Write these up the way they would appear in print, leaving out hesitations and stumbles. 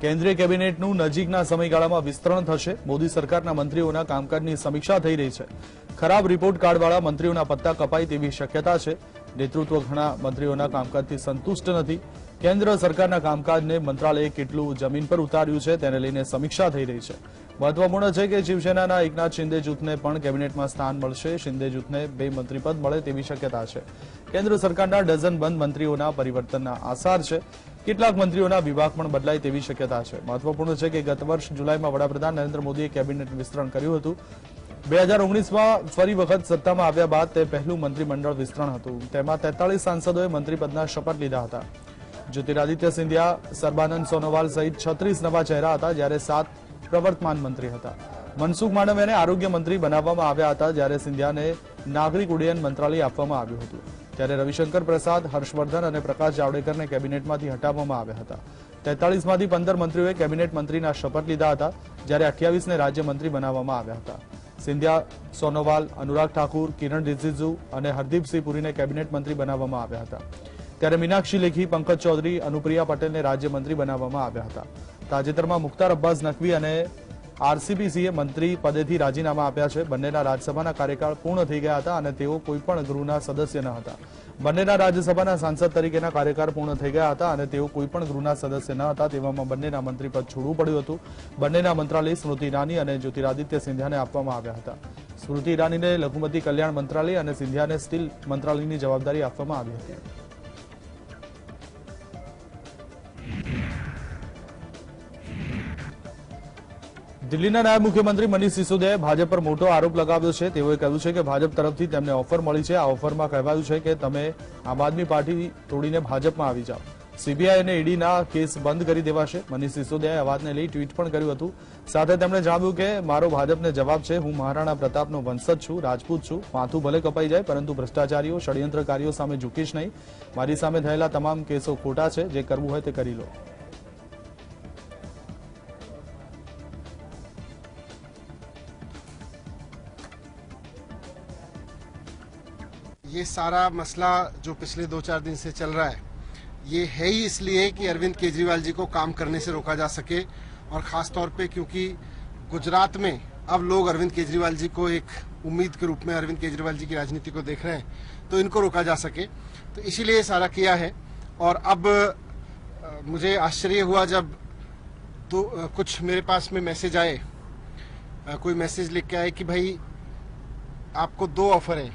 કેન્દ્રીય કેબિનેટનું નજીકના સમયગાળામાં વિસ્તરણ થશે. મોદી સરકારના મંત્રીઓના કામકાજની સમીક્ષા થઈ રહી છે. ખરાબ રિપોર્ટ કાર્ડવાળા મંત્રીઓના પત્તા કપાય તેવી શક્યતા છે. નેતૃત્વ ઘણા મંત્રીઓના કામકાજથી સંતુષ્ટ નથી. કેન્દ્ર સરકારના કામકાજને મંત્રાલયે કેટલું જમીન પર ઉતાર્યું છે તેને લઈને સમીક્ષા થઈ રહી છે. મહત્વપૂર્ણ છે કે શિવસેનાના એકનાથ શિંદે જૂથને પણ કેબિનેટમાં સ્થાન મળશે. શિંદે જૂથને 2 મંત્રીપદ મળે તેવી શક્યતા છે. કેન્દ્ર સરકારના ડઝનબંધ મંત્રીઓના પરિવર્તનના આસાર છે. કેટલાક મંત્રીઓના વિભાગ પણ બદલાય તેવી શક્યતા છે. મહત્વપૂર્ણ છે કે ગત વર્ષ જુલાઈમાં વડાપ્રધાન નરેન્દ્ર મોદીએ કેબિનેટ વિસ્તરણ કર્યું હતું. 2019માં ફરી વખત સત્તામાં આવ્યા બાદ તે પહેલું મંત્રીમંડળ વિસ્તરણ હતું. તેમાં 43 સાંસદોએ મંત્રીપદના શપથ લીધા હતા. જ્યોતિરાદિત્ય સિંધિયા, સર્બાનંદ સોનોવાલ સહિત 36 નવા ચહેરા હતા, જ્યારે 7 પ્રવર્તમાન મંત્રી હતા. મનસુખ માંડવિયાને આરોગ્ય મંત્રી બનાવવામાં આવ્યા હતા, જ્યારે સિંધિયાને નાગરિક ઉડ્ડયન મંત્રાલય આપવામાં આવ્યું હતું. ત્યારે રવિશંકર પ્રસાદ, હર્ષવર્ધન અને પ્રકાશ જાવડેકરને કેબિનેટમાંથી હટાવવામાં આવ્યા હતા. 43માંથી 15 મંત્રીઓએ કેબિનેટ મંત્રીના શપથ લીધા હતા, જ્યારે 28ને રાજ્યમંત્રી બનાવવામાં આવ્યા હતા. સિંધિયા, સોનોવાલ, અનુરાગ ઠાકુર, કિરણ રિજિજુ અને હરદીપસિંહ પુરીને કેબિનેટ મંત્રી બનાવવામાં આવ્યા હતા. ત્યારે મીનાક્ષી લેખી, પંકજ ચૌધરી, અનુપ્રિયા પટેલને રાજ્યમંત્રી બનાવવામાં આવ્યા હતા. તાજેતરમાં મુખ્તાર અબ્બાસ નકવી અને આરસીપીસીએ મંત્રી પદેથી રાજીનામા આપ્યા છે. બંનેના રાજ્યસભાના કાર્યકાળ પૂર્ણ થઈ ગયા હતા અને તેઓ કોઈપણ ગૃહના સદસ્ય ન હતા. બંનેના રાજ્યસભાના સાંસદ તરીકેના કાર્યકાળ પૂર્ણ થઈ ગયા હતા અને તેઓ કોઈપણ ગૃહના સદસ્ય ન હતા. તેવામાં બંનેના મંત્રીપદ છોડવું પડ્યું હતું. બંનેના મંત્રાલય સ્મૃતિ ઈરાની અને જ્યોતિરાદિત્ય સિંધિયાને આપવામાં આવ્યા હતા. સ્મૃતિ ઈરાનીને લઘુમતી કલ્યાણ મંત્રાલય અને સિંધિયાને સ્ટીલ મંત્રાલયની જવાબદારી આપવામાં આવી હતી. દિલ્હીના નાયબ મુખ્યમંત્રી મનીષ સિસોદિયાએ ભાજપ પર મોટો આરોપ લગાવ્યો છે. તેઓએ કહ્યું છે કે ભાજપ તરફથી તેમને ઓફર મળી છે. આ ઓફરમાં કહેવાયું છે કે તમે આમ આદમી પાર્ટી તોડીને ભાજપમાં આવી જાઓ. સીબીઆઈ અને ઈડીના કેસ બંધ કરી દેવાશે. મનીષ સિસોદિયાએ આ વાતને લઈ ટ્વીટ પણ કર્યું હતું. સાથે તેમણે જણાવ્યું કે મારો ભાજપને જવાબ છે, હું મહારાણા પ્રતાપનો વંશજ છું, રાજપૂત છું. માથું ભલે કપાઈ જાય, પરંતુ ભ્રષ્ટાચારીઓ, ષડયંત્રકારીઓ સામે ઝૂકીશ નહીં. મારી સામે થયેલા તમામ કેસો ખોટા છે. જે કરવું હોય તે કરી લો. ये सारा मसला जो पिछले 2-4 दिन से चल रहा है, ये है ही इसलिए कि अरविंद केजरीवाल जी को काम करने से रोका जा सके, और खास तौर पे क्योंकि गुजरात में अब लोग अरविंद केजरीवाल जी को एक उम्मीद के रूप में अरविंद केजरीवाल जी की राजनीति को देख रहे हैं, तो इनको रोका जा सके, तो इसीलिए ये सारा किया है। और अब मुझे आश्चर्य हुआ जब तो कुछ मेरे पास में मैसेज आए, कोई मैसेज लिख के आए कि भाई आपको 2 ऑफर है।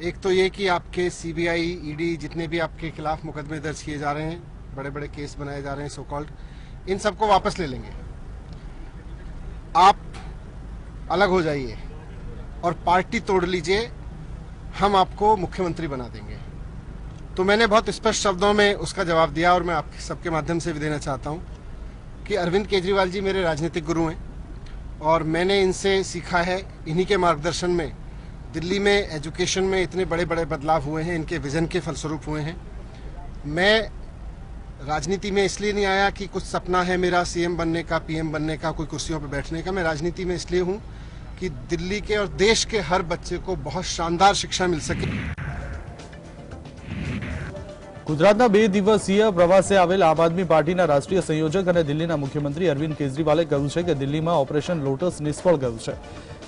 एक तो ये कि आपके सीबीआई, ईडी जितने भी आपके खिलाफ मुकदमे दर्ज किए जा रहे हैं, बड़े बड़े केस बनाए जा रहे हैं सो कॉल्ड, इन सबको वापस ले लेंगे, आप अलग हो जाइए और पार्टी तोड़ लीजिए, हम आपको मुख्यमंत्री बना देंगे। तो मैंने बहुत स्पष्ट शब्दों में उसका जवाब दिया, और मैं आप सबके माध्यम से भी देना चाहता हूँ कि अरविंद केजरीवाल जी मेरे राजनीतिक गुरु हैं, और मैंने इनसे सीखा है, इन्हीं के मार्गदर्शन में दिल्ली में एजुकेशन में इतने बड़े बड़े बदलाव हुए हैं, इनके विजन के फलस्वरूप हुए हैं। मैं राजनीति में इसलिए नहीं आया कि कुछ सपना है मेरा सीएम बनने का, पीएम बनने का, कोई कुर्सियों पर बैठने का। मैं राजनीति में इसलिए हूँ कि दिल्ली के और देश के हर बच्चे को बहुत शानदार शिक्षा मिल सके। ગુજરાતના 2 દિવસીય પ્રવાસે આવેલ આમ આદમી પાર્ટીના રાષ્ટ્રીય સંયોજક અને દિલ્હીના મુખ્યમંત્રી અરવિંદ કેજરીવાલે કહ્યું છે કે દિલ્હીમાં ઓપરેશન લોટસ નિષ્ફળ ગયું છે.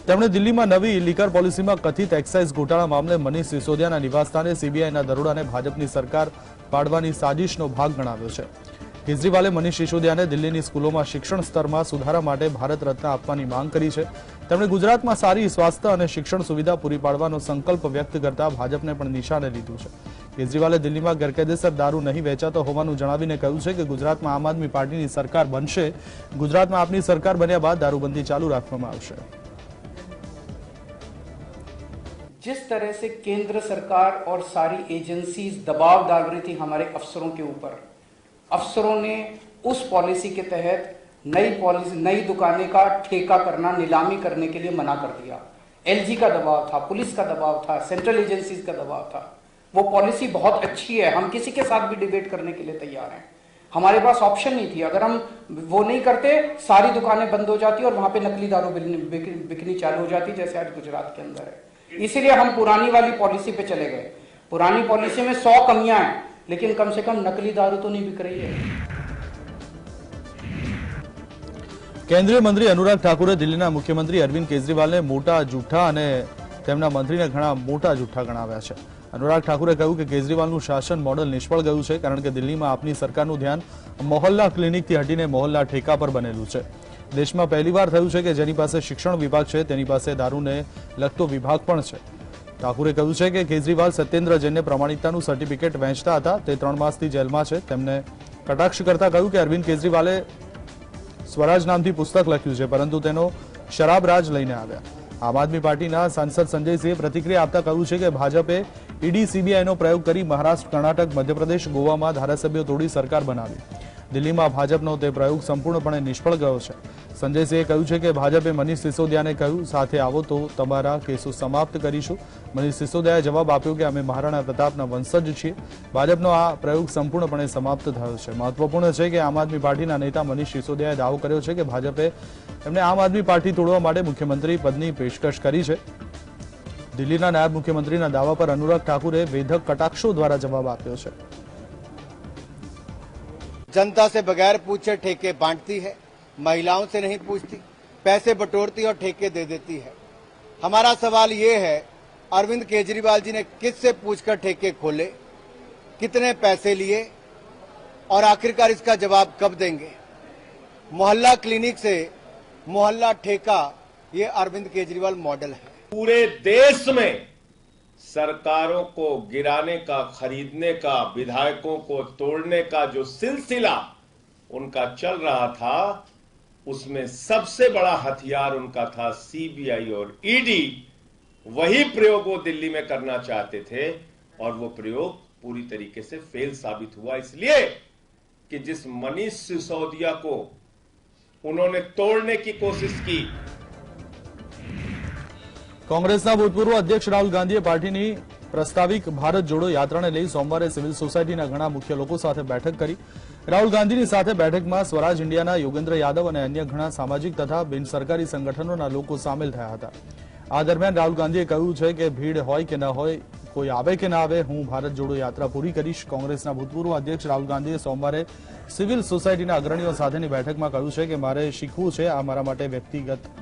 તેમણે દિલ્હીમાં નવી લીકર પોલિસીમાં કથિત એક્સાઇઝ ગોટાળા મામલે મનીષ સિસોદિયાના નિવાસસ્થાને સીબીઆઈના દરોડાને ભાજપની સરકાર પાડવાની સાજિશનો ભાગ ગણાવ્યો છે. કેજરીવાલે મનીષ સિસોદિયાને દિલ્હીની સ્કૂલોમાં શિક્ષણ સ્તરમાં સુધારા માટે ભારત રત્ન આપવાની માંગ કરી છે. તેમણે ગુજરાતમાં સારી સ્વાસ્થ્ય અને શિક્ષણ સુવિધા પૂરી પાડવાનો સંકલ્પ વ્યક્ત કરતા ભાજપને પણ નિશાને લીધું છે. કેજરીવાલે દિલ્હીમાં ગેરકાયદેસર દારૂ નહીં વેચાતો હોવાનું જણાવીને કહ્યું છે કે ગુજરાતમાં આમ આદમી પાર્ટીની સરકાર બનશે. ગુજરાતમાં આપની સરકાર બન્યા બાદ દારૂબંધી ચાલુ રાખવામાં આવશે. जिस तरह से केंद्र सरकार और सारी एजेंसीज दबाव डाल रही थी हमारे अफसरों के ऊपर, अफसरों ने उस पॉलिसी के तहत नई दुकानें का ठेका करना, नीलामी करने के लिए मना कर दिया। एलजी का दबाव था, पुलिस का दबाव था, सेंट्रल एजेंसीज का दबाव था। वो पॉलिसी बहुत अच्छी है, हम किसी के साथ भी डिबेट करने के लिए तैयार हैं। हमारे पास ऑप्शन नहीं थी, अगर हम वो नहीं करते सारी दुकानें बंद हो जाती और वहां पे नकली दारू बिकनी चालू हो जाती, जैसे आज गुजरात के अंदर है। इसीलिए हम पुरानी वाली पॉलिसी पे चले गए। पुरानी पॉलिसी में 100 कमियां हैं, लेकिन कम से कम नकली दारू तो नहीं बिक रही है। કેન્દ્રીય મંત્રી અનુરાગ ઠાકુરે દિલ્હીના મુખ્યમંત્રી અરવિંદ કેજરીવાલને મોટા જૂઠા અને તેમના મંત્રીને ઘણા મોટા જૂઠા ગણાવ્યા છે. અનુરાગ ઠાકુરે કહ્યું કે કેજરીવાલનું શાસન મોડલ નિષ્ફળ ગયું છે, કારણ કે દિલ્હીમાં આપની સરકારનું ધ્યાન મોહલ્લા ક્લિનિકથી હટીને મોહલ્લા ઠેકા પર બનેલું છે. દેશમાં પહેલીવાર થયું છે કે જેની પાસે શિક્ષણ વિભાગ છે તેની પાસે દારૂને લગતો વિભાગ પણ છે. ઠાકુરે કહ્યું છે કે કેજરીવાલ સત્યેન્દ્ર જૈનને પ્રમાણિકતાનું સર્ટિફિકેટ વહેંચતા હતા, તે 3 માસથી જેલમાં છે. તેમને કટાક્ષ કરતા કહ્યું કે અરવિંદ કેજરીવાલે સ્વરાજ નામથી પુસ્તક લખ્યું છે, પરંતુ તેનો શરાબ રાજ લઈને આવ્યા. આમ આદમી પાર્ટીના સાંસદ સંજયસિંહે પ્રતિક્રિયા આપતા કહ્યું છે કે ભાજપે ઈડી સીબીઆઈનો પ્રયોગ કરી મહારાષ્ટ્ર, કર્ણાટક, મધ્યપ્રદેશ, ગોવામાં ધારાસભ્યો તોડી સરકાર બનાવી. દિલ્હીમાં ભાજપનો તે પ્રયોગ સંપૂર્ણપણે નિષ્ફળ ગયો છે. સંજયસિંહે કહ્યું છે કે ભાજપે મનીષ સિસોદિયાને કહ્યું, સાથે આવો તો તમારા કેસો સમાપ્ત કરીશું. મનીષ સિસોદિયાએ જવાબ આપ્યો કે અમે મહારાણા પ્રતાપના વંશજ છીએ. ભાજપનો આ પ્રયોગ સંપૂર્ણપણે સમાપ્ત થયો છે. મહત્વપૂર્ણ છે કે આમ આદમી પાર્ટીના નેતા મનીષ સિસોદિયાએ દાવો કર્યો છે કે ભાજપે એમને આમ આદમી પાર્ટી તોડવા માટે મુખ્યમંત્રી પદની પેશકશ કરી છે. દિલ્હીના નાયબ મુખ્યમંત્રીના દાવા પર અનુરાગ ઠાકુરે વેધક કટાક્ષો દ્વારા જવાબ આપ્યો છે. जनता से बगैर पूछे ठेके बांटती है, महिलाओं से नहीं पूछती, पैसे बटोरती और ठेके दे देती है. हमारा सवाल ये है, अरविंद केजरीवाल जी ने किससे पूछकर ठेके खोले, कितने पैसे लिए और आखिरकार इसका जवाब कब देंगे? मोहल्ला क्लिनिक से मोहल्ला ठेका, ये अरविंद केजरीवाल मॉडल है. पूरे देश में सरकारों को गिराने का, खरीदने का, विधायकों को तोड़ने का जो सिलसिला उनका चल रहा था, उसमें सबसे बड़ा हथियार उनका था सीबीआई और ईडी. वही प्रयोग वो दिल्ली में करना चाहते थे और वो प्रयोग पूरी तरीके से फेल साबित हुआ, इसलिए कि जिस मनीष सिसोदिया को उन्होंने तोड़ने की कोशिश की. કોંગ્રેસના ભૂતપૂર્વ અધ્યક્ષ રાહુલ ગાંધીએ પાર્ટીની પ્રસ્તાવિક ભારત જોડો યાત્રાને લઈ સોમવારે સિવિલ સોસાયટીના ઘણા મુખ્ય લોકો સાથે બેઠક કરી. રાહુલ ગાંધીની સાથે બેઠકમાં સ્વરાજ ઇન્ડિયાના યોગેન્દ્ર યાદવ અને અન્ય ઘણા સામાજિક તથા બિનસરકારી સંગઠનોના લોકો સામેલ થયા હતા. આ દરમિયાન રાહુલ ગાંધીએ કહ્યું છે કે ભીડ હોય કે ન હોય, કોઈ આવે કે ના આવે, હું ભારત જોડો યાત્રા પૂરી કરીશ. કોંગ્રેસના ભૂતપૂર્વ અધ્યક્ષ રાહુલ ગાંધીએ સોમવારે સિવિલ સોસાયટીના અગ્રણીઓ સાથેની બેઠકમાં કહ્યું છે કે મારે શીખવું છે, આ મારા માટે વ્યક્તિગત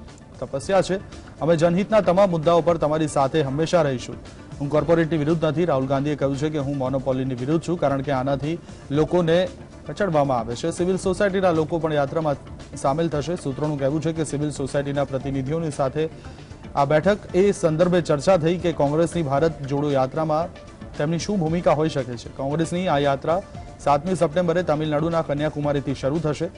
તપસ્યા છે. અમે જનહિતના તમામ મુદ્દાઓ પર તમારી સાથે હંમેશા રહીશું. હું કોર્પોરેટની વિરુદ્ધ નથી. રાહુલ ગાંધીએ કહ્યું છે કે હું મોનોપોલીની વિરુદ્ધ છું, કારણ કે આનાથી લોકોને કચડવામાં આવે છે. સિવિલ સોસાયટીના લોકો પણ યાત્રામાં સામેલ થશે. સૂત્રોનું કહેવું છે કે સિવિલ સોસાયટીના પ્રતિનિધિઓની સાથે આ બેઠક એ સંદર્ભે ચર્ચા થઈ કે કોંગ્રેસની ભારત જોડો યાત્રામાં તેમની શું ભૂમિકા હોઈ શકે છે. કોંગ્રેસની આ યાત્રા 7મી સપ્ટેમ્બરે તમિલનાડુના કન્યાકુમારીથી શરૂ થશે,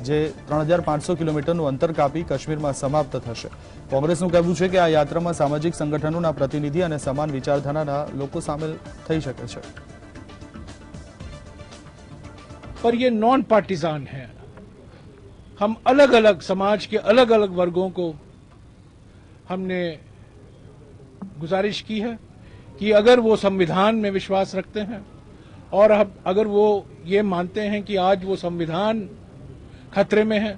જે 3500 કિલોમીટરનું અંતર કાપી કાશ્મીરમાં સમાપ્ત થશે. કોંગ્રેસનું કહેવું છે કે આ યાત્રામાં સામાજિક સંગઠનોના પ્રતિનિધિ અને સમાન વિચારધારાના લોકો સામેલ થઈ શકે છે. पर ये नॉन पार्टिजान है. हम अलग अलग समाज के अलग अलग वर्गों को हमने गुजारिश की है कि अगर वो संविधान में विश्वास रखते हैं और अगर वो ये मानते हैं कि आज वो संविधान खतरे में है,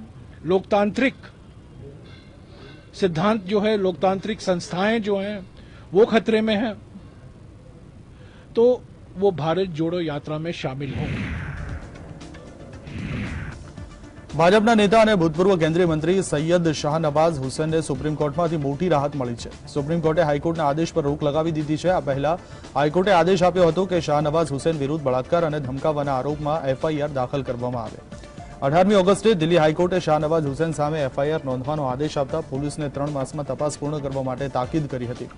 लोकतांत्रिक सिद्धांत जो है, लोकतांत्रिक संस्थाएं जो हैं वो खतरे में हैं, तो वो भारत जोड़ो यात्रा में शामिल होंगे. ભાજપના નેતા અને ભૂતપૂર્વ કેન્દ્રીય મંત્રી સૈયદ શાહનવાઝ હુસેનને સુપ્રીમ કોર્ટમાંથી મોટી રાહત મળી છે. સુપ્રીમ કોર્ટે હાઈકોર્ટના આદેશ પર રોક લગાવી દીધી છે. આ પહેલા હાઈકોર્ટે આદેશ આપ્યો હતો કે શાહનવાઝ હુસેન વિરુદ્ધ બળાત્કાર અને ધમકાવવાના આરોપમાં એફઆઈઆર દાખલ કરવામાં આવે. 18મી ઓગસ્ટે દિલ્હી હાઈકોર્ટે શાહનવાઝ હુસેન સામે એફઆઈઆર નોંધવાનો આદેશ આપતા પોલીસને 3 માસમાં તપાસ પૂર્ણ કરવા માટે તાકીદ કરી હતી.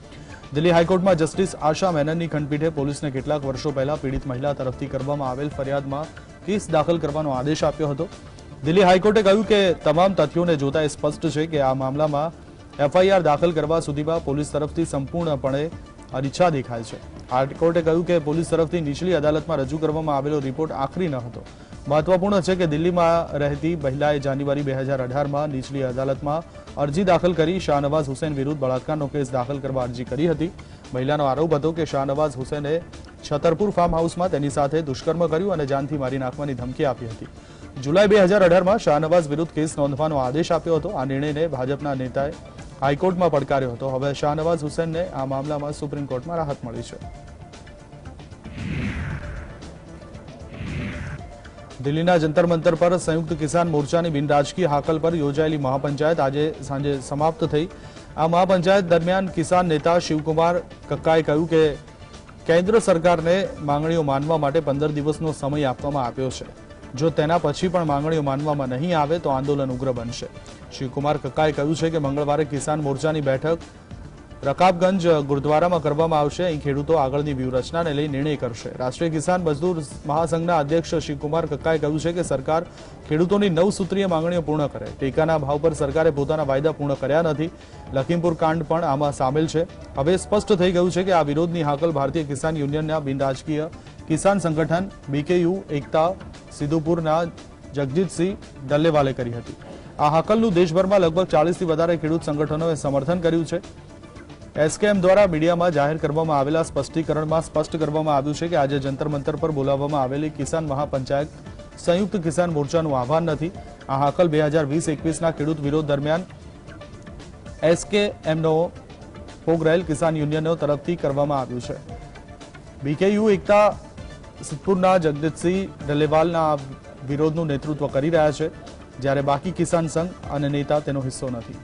દિલ્હી હાઈકોર્ટમાં જસ્ટિસ આશા મેનનની ખંડપીઠે પોલીસને કેટલાક વર્ષો પહેલા પીડિત મહિલા તરફથી કરવામાં આવેલ ફરિયાદમાં કેસ દાખલ કરવાનો આદેશ આપ્યો હતો. દિલ્હી હાઈકોર્ટે કહ્યું કે તમામ તથ્યોને જોતા એ સ્પષ્ટ છે કે આ મામલામાં એફઆઈઆર દાખલ કરવા સુધીમાં પોલીસ તરફથી સંપૂર્ણપણે અનિચ્છા દેખાય છે. હાઈકોર્ટે કહ્યું કે પોલીસ તરફથી નીચલી અદાલતમાં રજૂ કરવામાં આવેલો રિપોર્ટ આખરી ન હતો. મહત્વપૂર્ણ છે કે દિલ્હીમાં રહેતી મહિલાએ જાન્યુઆરી 2018માં નીચલી અદાલતમાં અરજી દાખલ કરી શાહનવાઝ હુસેન વિરુદ્ધ બળાત્કારનો કેસ દાખલ કરવા અરજી કરી હતી. મહિલાનો આરોપ હતો કે શાહનવાઝ હુસેને છતરપુર ફાર્મ હાઉસમાં તેની સાથે દુષ્કર્મ કર્યું અને જાનથી મારી નાખવાની ધમકી આપી હતી. જુલાઈ 2018માં શાહનવાઝ વિરુદ્ધ કેસ નોંધવાનો આદેશ આપ્યો હતો. આ નિર્ણયને ભાજપના નેતાએ હાઈકોર્ટમાં પડકાર્યો હતો. હવે શાહનવાઝ હુસેનને આ મામલામાં સુપ્રીમ કોર્ટમાં રાહત મળી છે. દિલ્હીના જંતર મંતર પર સંયુક્ત કિસાન મોરચાની બિનરાજકીય હાકલ પર યોજાયેલી મહાપંચાયત આજે સાંજે સમાપ્ત થઈ। આ મહાપંચાયત દરમિયાન કિસાન નેતા શિવકુમાર કક્કાએ કહ્યું કે કેન્દ્ર સરકારને માંગણીઓ માનવા માટે 15 દિવસનો સમય આપવામાં આવ્યો છે। જો તેના પછી પણ માંગણીઓ માનવામાં નહીં આવે તો આંદોલન ઉગ્ર બનશે। શિવકુમાર કક્કાએ કહ્યું છે કે મંગળવારે કિસાન મોરચાની બેઠક રકાબગંજ ગુરુદ્વારામાં કરવામાં આવશે। અહીં ખેડૂતો આગળની વ્યૂહરચનાને લઈ નિર્ણય કરશે। રાષ્ટ્રીય કિસાન મજદૂર મહાસંઘના અધ્યક્ષ શિવકુમાર કક્કાએ કહ્યું છે કે સરકાર ખેડૂતોની 9 સૂત્રીય માંગણીઓ પૂર્ણ કરે। ટેકાના ભાવ પર સરકારે પોતાના વાયદા પૂર્ણ કર્યા નથી। લખીમપુર કાંડ પણ આમાં સામેલ છે। હવે સ્પષ્ટ થઈ ગયું છે કે આ વિરોધની હાકલ ભારતીય કિસાન યુનિયનના બિનરાજકીય કિસાન સંગઠન BKU એકતા સિદ્ધુપુરના જગજીતસિંહ ડલ્લેવાલે કરી હતી। આ હાકલનું દેશભરમાં લગભગ 40થી વધારે ખેડૂત સંગઠનોએ સમર્થન કર્યું છે। SKM દ્વારા મીડિયામાં જાહેર કરવામાં આવેલા સ્પષ્ટીકરણમાં સ્પષ્ટ કરવામાં આવ્યું છે કે આજે જંતર મંતર પર બોલાવવામાં આવેલી કિસાન મહાપંચાયત સંયુક્ત કિસાન મોરચાનું આહવાન નથી। આ હાકલ 2020-21ના ખેડૂત વિરોધ દરમિયાન SKMનો ભોગ રહેલ કિસાન યુનિયનો તરફથી કરવામાં આવ્યું છે। BKU એકતા સિદ્ધપુરના જગદીશસિંહ ડલ્લેવાલના વિરોધનું નેતૃત્વ કરી રહ્યા છે, જ્યારે બાકી કિસાન સંઘ અને નેતા તેનો હિસ્સો નથી।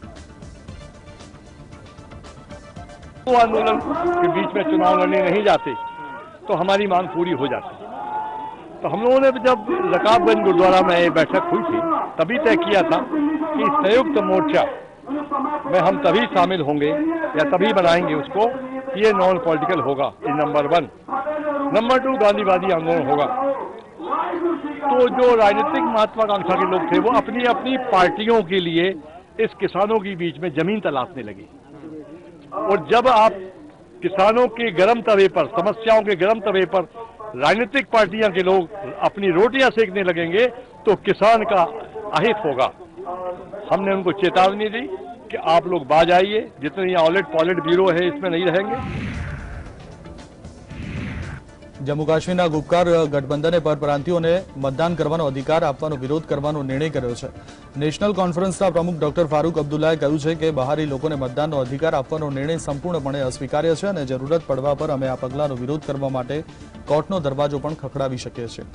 आंदोलन के बीच में चुनाव लड़ने नहीं जाते तो हमारी मांग पूरी हो जाती। तो हम लोगों ने जब रकाबगंज गुरुद्वारा में ये बैठक हुई थी तभी तय किया था कि संयुक्त मोर्चा में हम तभी शामिल होंगे या तभी बनाएंगे उसको कि ये नॉन पॉलिटिकल होगा, ये नंबर 1। नंबर 2 गांधीवादी आंदोलन होगा। तो जो राजनीतिक महत्वाकांक्षा के लोग थे वो अपनी अपनी पार्टियों के लिए इस किसानों के बीच में जमीन तलाशने लगे। और जब आप किसानों के गर्म तवे पर, समस्याओं के गर्म तवे पर राजनीतिक पार्टियां के लोग अपनी रोटियां सेकने लगेंगे तो किसान का अहित होगा। हमने उनको चेतावनी दी कि आप लोग बाज आइए, जितने ऑलेट पॉलिट ब्यूरो है इसमें नहीं रहेंगे। જમ્મુ કાશ્મીરના ગુપકાર ગઠબંધને પરપ્રાંતિયોને મતદાન કરવાનો અધિકાર આપવાનો વિરોધ કરવાનો નિર્ણય કર્યો છે। નેશનલ કોન્ફરન્સના પ્રમુખ ડોક્ટર ફારૂક અબ્દુલ્લાએ કહ્યું છે કે બહારી લોકોને મતદાનનો અધિકાર આપવાનો નિર્ણય સંપૂર્ણપણે અસ્વીકાર્ય છે અને જરૂરત પડવા પર અમે આ પગલાંનો વિરોધ કરવા માટે કોર્ટનો દરવાજો પણ ખખડાવી શકીએ છીએ।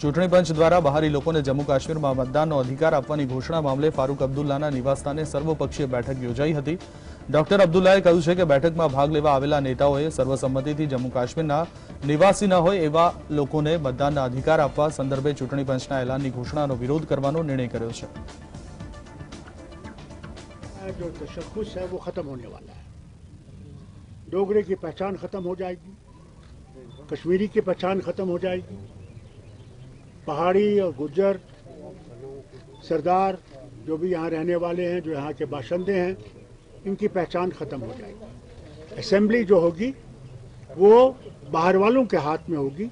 ચૂંટણી પંચ દ્વારા બહારી લોકોને જમ્મુ કાશ્મીરમાં મતદાનનો અધિકાર આપવાની ઘોષણા મામલે ફારૂક અબ્દુલ્લાના નિવાસસ્થાને સર્વપક્ષીય બેઠક યોજાઈ હતી। ડોક્ટર અબ્દુલ્લાએ કહ્યું છે કે બેઠકમાં ભાગ લેવા આવેલા નેતાઓએ સર્વસંમતિથી જમ્મુ કાશ્મીરના નિવાસી ન હોય એવા લોકોને મતદાનના અધિકાર આપવા સંદર્ભે ચૂંટણી પંચના એલાનની ઘોષણાનો વિરોધ કરવાનો નિર્ણય કર્યો છે। जो तशख़्ख़ुस है वो ख़त्म होने वाला है। डोगरे की पहचान ख़त्म हो जाएगी, कश्मीरी की पहचान ख़त्म हो जाएगी, पहाड़ी और गुज्जर सरदार जो भी यहाँ रहने वाले हैं, जो यहाँ के बाशिंदे हैं, इनकी पहचान ख़त्म हो जाएगी। असेंबली जो होगी वो बाहर वालों के हाथ में होगी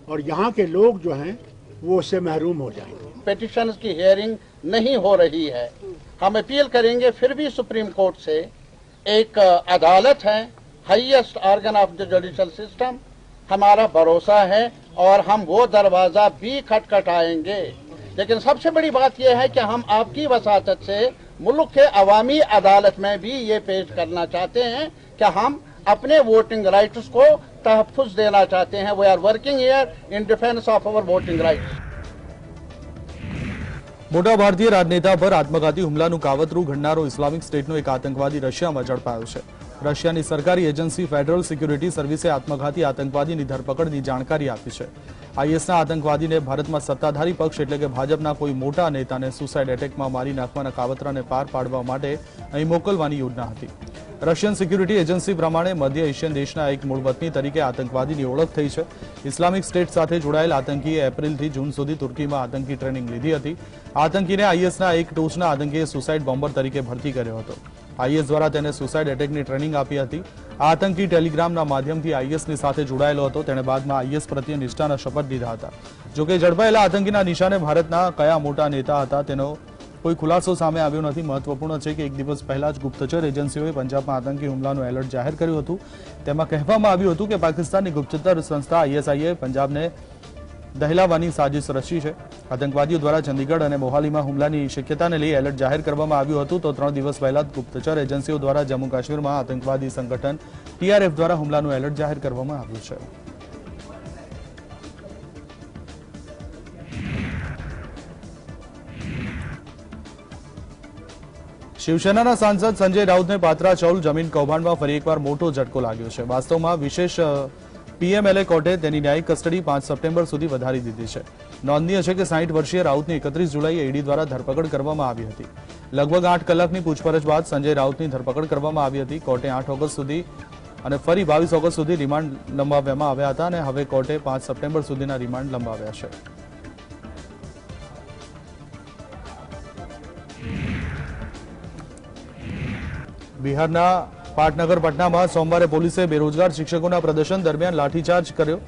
और यहाँ के लोग जो हैं वो उससे महरूम हो जाएंगे। पिटिशंस की हियरिंग नहीं हो रही है। हम अपील करेंगे फिर भी सुप्रीम कोर्ट से। एक अदालत है, highest organ of the judicial system, हमारा भरोसा है और हम वो दरवाज़ा भी खटखटाएंगे। लेकिन सबसे बड़ी बात यह है कि हम आपकी वसातत से मुल्क के अवामी अदालत में भी ये पेश करना चाहते हैं कि हम अपने वोटिंग राइट्स को तहफ़्फ़ुज़ देना चाहते हैं। We are working here in defence of our voting rights. મોટા ભારતીય રાજનેતા પર આત્મઘાતી હુમલાનું કાવતરું ઘડનારો ઇસ્લામિક સ્ટેટનો એક આતંકવાદી રશિયામાં ઝડપાયો છે। રશિયાની સરકારી એજન્સી ફેડરલ સિક્યુરિટી સર્વિસે આત્મઘાતી આતંકવાદીની ધરપકડની જાણકારી આપી છે। આઈએસના આતંકવાદીને ભારતમાં સત્તાધારી પક્ષ એટલે કે ભાજપના કોઈ મોટા નેતાને સુસાઇડ એટેકમાં મારી નાખવાના કાવતરાને પાર પાડવા માટે અહીં મોકલવાની યોજના હતી। રશિયન સિક્યુરિટી એજન્સી પ્રમાણે મધ્ય એશિયન દેશના એક મૂળ વતની તરીકે આતંકવાદીની ઓળખ થઈ છે। ઇસ્લામિક સ્ટેટ સાથે જોડાયેલ આતંકીએ એપ્રિલથી જૂન સુધી તુર્કીમાં આતંકી ટ્રેનિંગ લીધી હતી। આતંકીને આઈએસના એક ટોચના આતંકીએ સુસાઇડ બોમ્બર તરીકે ભરતી કર્યો હતો। આઈએસ દ્વારા તેને સુસાઇડ એટેકની ટ્રેનિંગ આપી હતી। આ આતંકી ટેલિગ્રામના માધ્યમથી આઈએસની સાથે જોડાયેલો હતો। તેણે બાદમાં આઈએસ પ્રત્યે નિષ્ઠાના શપથ લીધા હતા। જોકે ઝડપાયેલા આતંકીના નિશાને ભારતના કયા મોટા નેતા હતા તેનો કોઈ ખુલાસો સામે આવ્યો નથી। મહત્વપૂર્ણ છે કે એક દિવસ પહેલા જ ગુપ્તચર એજન્સીઓએ પંજાબમાં આતંકી હુમલાનું એલર્ટ જાહેર કર્યું હતું। તેમાં કહેવામાં આવ્યું હતું કે પાકિસ્તાનની ગુપ્તચર સંસ્થા આઈએસઆઈએ પંજાબને દહેલાવાની સાજિશ રચી છે। આતંકવાદીઓ દ્વારા ચંદીગઢ અને મોહાલીમાં હુમલાની શક્યતાને લઈ એલર્ટ જાહેર કરવામાં આવ્યું હતું। તો 3 દિવસ પહેલા ગુપ્તચર એજન્સીઓ દ્વારા જમ્મુ કાશ્મીરમાં આતંકવાદી સંગઠન TRF દ્વારા હુમલાનું એલર્ટ જાહેર કરવામાં આવ્યું છે। શિવસેનાના સાંસદ સંજય રાઉતને પાત્રા ચૌલ જમીન કૌભાંડમાં ફરી એકવાર મોટો ઝટકો લાગ્યો છે. વાસ્તવમાં વિશેષ પીએમએલએ કોર્ટે તેની ન્યાયિક કસ્ટડી 5 સપ્ટેમ્બર સુધી વધારી દીધી છે. નોંધનીય છે કે 60 વર્ષીય રાઉતની 31 જુલાઈએ ઈડી દ્વારા ધરપકડ કરવામાં આવી હતી. લગભગ 8 કલાકની પૂછપરછ બાદ સંજય રાઉતની ધરપકડ કરવામાં આવી હતી. કોર્ટે 8 ઓગસ્ટ સુધી અને ફરી 22 ઓગસ્ટ સુધી રિમાન્ડ લંબાવવામાં આવ્યા હતા અને હવે કોર્ટે 5 સપ્ટેમ્બર સુધીના રિમાન્ડ લંબાવ્યા છે. બિહારના પાટનગર પટનામાં સોમવારે પોલીસે બેરોજગાર શિક્ષકોના પ્રદર્શન દરમિયાન લાઠીચાર્જ કર્યો.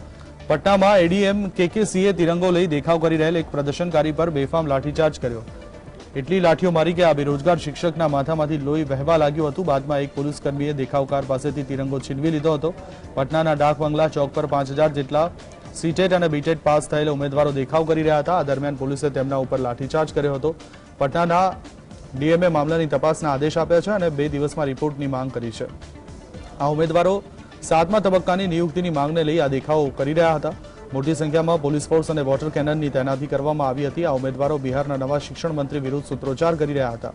પટનામાં એડીએમ કેકેસીએ તિરંગો લઈ દેખાવ કરી રહેલ એક પ્રદર્શનકારી પર બેફામ લાઠીચાર્જ કર્યો. એટલી લાઠીઓ મારી કે આ બેરોજગાર શિક્ષકના માથામાંથી લોહી વહેવા લાગ્યું હતું. બાદમાં એક પોલીસકર્મીએ દેખાવકાર પાસેથી તિરંગો છીનવી લીધો હતો. પટનાના ડાક બંગલા ચોક પર 5000 જેટલા સીટેટ અને બીટેટ પાસ થયેલા ઉમેદવારો દેખાવ કરી રહ્યા હતા. આ દરમિયાન પોલીસે તેમના ઉપર લાઠીચાર્જ કર્યો હતો. પટનાના ડીએમએ મામલાની તપાસના આદેશ આપ્યા છે અને 2 દિવસમાં રિપોર્ટની માંગ કરી છે. આ ઉમેદવારો 7મા તબક્કાની નિયુક્તિની માંગને લઈ આ દેખાવો કરી રહ્યા હતા. મોટી સંખ્યામાં પોલીસ ફોર્સ અને વોટર કેનનની તૈનાતી કરવામાં આવી હતી. આ ઉમેદવારો બિહારના નવા શિક્ષણ મંત્રી વિરુદ્ધ સૂત્રોચ્ચાર કરી રહ્યા હતા.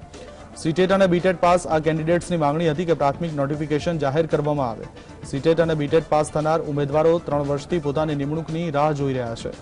સીટેટ અને બીટેટ પાસ આ કેન્ડિડેટ્સની માંગણી હતી કે પ્રાથમિક નોટિફિકેશન જાહેર કરવામાં આવે. સીટેટ અને બીટેટ પાસ થનાર ઉમેદવારો 3 વર્ષથી પોતાની નિમણૂકની રાહ જોઈ રહ્યા છે.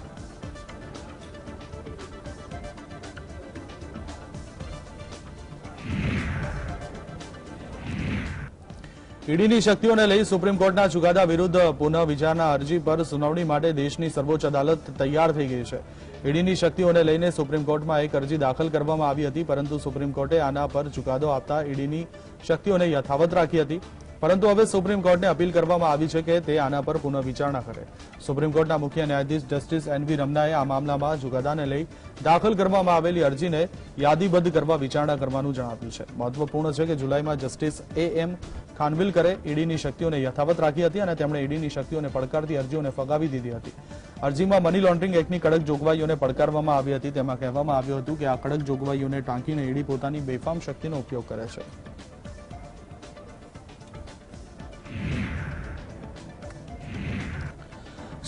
ઈડીની શક્તિઓને લઈ સુપ્રીમ કોર્ટના ચુકાદા વિરુદ્ધ પુનઃ વિચારણા અરજી પર સુનાવણી માટે દેશની સર્વોચ્ચ અદાલત તૈયાર થઈ ગઈ છે. ઈડીની શક્તિઓને લઈને સુપ્રીમ કોર્ટમાં એક અરજી દાખલ કરવામાં આવી હતી, પરંતુ સુપ્રીમ કોર્ટે આના પર ચુકાદો આપતા ઈડીની શક્તિઓને યથાવત રાખી હતી. પરંતુ હવે સુપ્રીમ કોર્ટને અપીલ કરવામાં આવી છે કે તે આના પર પુનઃ વિચારણા કરે. સુપ્રીમ કોર્ટના મુખ્ય ન્યાયાધીશ જસ્ટિસ એનવી રમનાએ આ મામલામાં ચુકાદાને લઈ દાખલ કરવામાં આવેલી અરજીને યાદીબદ્ધ કરવા વિચારણા કરવાનું જણાવ્યું છે. મહત્વપૂર્ણ છે કે જુલાઈમાં જસ્ટિસ એએમ ખાનવિલકરે ઈડીની શક્તિઓને યથાવત રાખી હતી અને તેમણે ઈડીની શક્તિઓને પડકારતી અરજીઓને ફગાવી દીધી હતી. અરજીમાં મની લોન્ડરિંગ એક્ટની કડક જોગવાઈઓને પડકારવામાં આવી હતી. તેમાં કહેવામાં આવ્યું હતું કે આ કડક જોગવાઈઓને ટાંકીને ઈડી પોતાની બેફામ શક્તિનો ઉપયોગ કરે છે.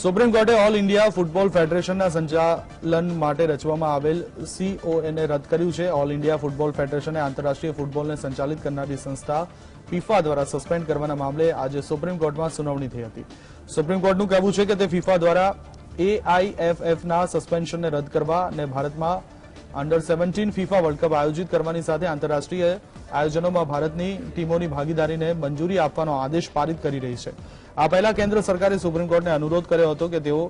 સુપ્રીમ કોર્ટે ઓલ ઇન્ડિયા ફૂટબોલ ફેડરેશનના સંચાલન માટે રચવામાં આવેલ સીઓએને રદ કર્યું છે. ઓલ ઇન્ડિયા ફૂટબોલ ફેડરેશને આંતરરાષ્ટ્રીય ફૂટબોલને સંચાલિત કરનારી સંસ્થા ફીફા દ્વારા સસ્પેન્ડ કરવાના મામલે આજે સુપ્રીમ કોર્ટમાં સુનાવણી થઈ હતી. સુપ્રીમ કોર્ટનું કહેવું છે કે તે ફીફા દ્વારા એઆઈએફએફના સસ્પેન્શનને રદ કરવા અને ભારતમાં અંડર 17 ફીફા વર્લ્ડ કપ આયોજિત કરવાની સાથે આંતરરાષ્ટ્રીય આયોજનોમાં ભારતની ટીમોની ભાગીદારીને મંજૂરી આપવાનો આદેશ પારિત કરી રહી છે. આ પહેલા કેન્દ્ર સરકારે સુપ્રીમ કોર્ટને અનુરોધ કર્યો હતો કે તેઓ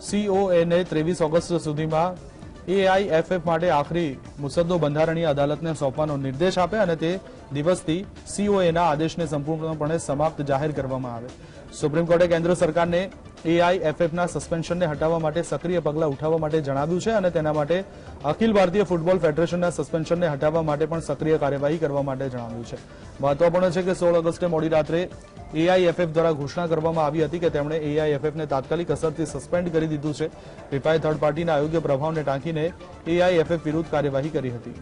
સીઓએને 23 ઓગસ્ટ સુધીમાં એઆઈએફએફ માટે આખરી મુસદ્દો બંધારણીય અદાલતને સોંપવાનો નિર્દેશ આપે અને તે દિવસથી સીઓએના આદેશને સંપૂર્ણપણે સમાપ્ત જાહેર કરવામાં આવે. સુપ્રીમ કોર્ટે કેન્દ્ર સરકારને એઆઈએફએફના સસ્પેન્શનને હટાવવા માટે સક્રિય પગલાં ઉઠાવવા માટે જણાવ્યું છે અને તેના માટે અખિલ ભારતીય ફૂટબોલ ફેડરેશનના સસ્પેન્શનને હટાવવા માટે પણ સક્રિય કાર્યવાહી કરવા માટે જણાવ્યું છે. મહત્વપૂર્ણ છે કે 16 ઓગસ્ટે મોડી રાત્રે એઆઈએફએફ દ્વારા ઘોષણા કરવામાં આવી હતી કે તેમણે એઆઈએફએફને તાત્કાલિક અસરથી સસ્પેન્ડ કરી દીધું છે. ફીફાએ થર્ડ પાર્ટીના અયોગ્ય પ્રભાવને ટાંકીને એઆઈએફએફ વિરુદ્ધ કાર્યવાહી કરી હતી.